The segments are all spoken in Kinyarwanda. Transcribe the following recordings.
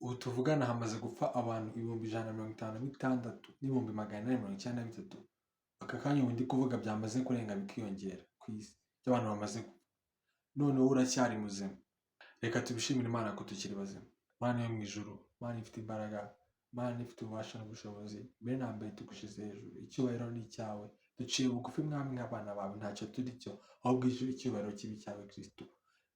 ubu tuvugana hamaze gupfa abantu 156 n'ibihumbi 893. Aka kanya ubu ndi kuvuga byamaze kurenga bikiyongera ku isi by'abantu bamaze gupfa, none wowe uracyari muzima. Reka tubishimire Imana ko tukiri bazima. Mana yo mu ijuru, Mana ifite imbaraga, Mana ifite ububasha n'ubushobozi, mbere na mbere tugushize hejuru, icyubahiro ni icyawe. Duciye bugufi mwami nk'abana bawe, ntacyo turi cyo, ahubwo icyubahiro kibi cyawe Kristo.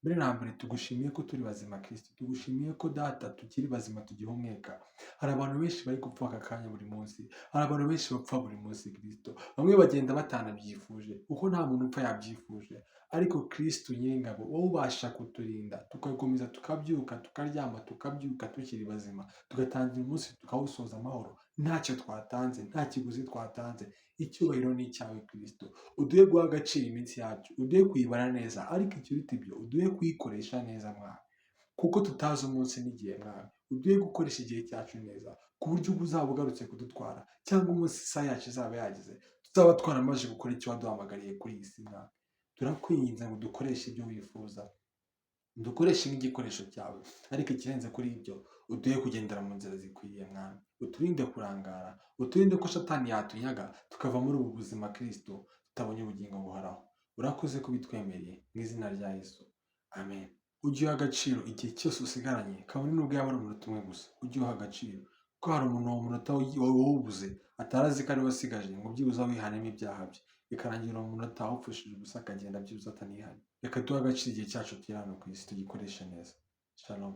Mbere na mbere tugushimiye ko turi bazima Kristo, tugushimiye ko data tukiri bazima tugihumeka. Hari abantu benshi bari gupfa aka kanya buri munsi, hari abantu benshi bapfa buri munsi Kristo, bamwe bagenda batanabyifuje kuko nta muntu upfa yabyifuje, ariko Kristo Nyiringabo wowe ubasha kuturinda tugakomeza tukabyuka tukaryama tukabyuka tukiri bazima, tugatangira umunsi tukawusoza amahoro, ntacyo twatanze, nta kiguzi twatanze. Icyubahiro ni icyawe Kristo, uduhe guha agaciro iminsi yacu, uduhe kuyibara neza, ariko ikiruta ibyo uduhe kuyikoresha neza mwami, kuko tutazi umunsi n'igihe mwami. Uduhe gukoresha igihe cyacu neza, ku buryo ubwo uzaba ugarutse kudutwara, cyangwa umunsi isaha yacu izaba yageze, tuzaba twaramaze gukora icyo waduhamagariye kuri iyi si mwami. Turakwinginze ngo dukoreshe ibyo wifuza, dukoreshe nk'igikoresho cyawe, ariko ikirenze kuri ibyo uduhe kugendera mu nzira zikwiriye mwami. Uturinde kurangara, uturinde ko Satani yatunyaga tukava muri ubu buzima Kristo tutabonye ubugingo buhoraho. Urakoze kubitwemereye mu izina rya Yesu, amen. Ujye uha agaciro igihe cyose usigaranye, kabone nubwo yaba ari umunota umwe gusa, ujye uha agaciro, kuko hari umuntu uwo munota wawubuze atarazi ko ari we asigaje, ngo byibuze wihanemo ibyaha bye, bikarangira uwo munota awupfushije ubusa akagenda byibuze atanihanye. Reka duhe agaciro igihe cyacu turi hano ku isi, tugikoreshe neza. Shalom.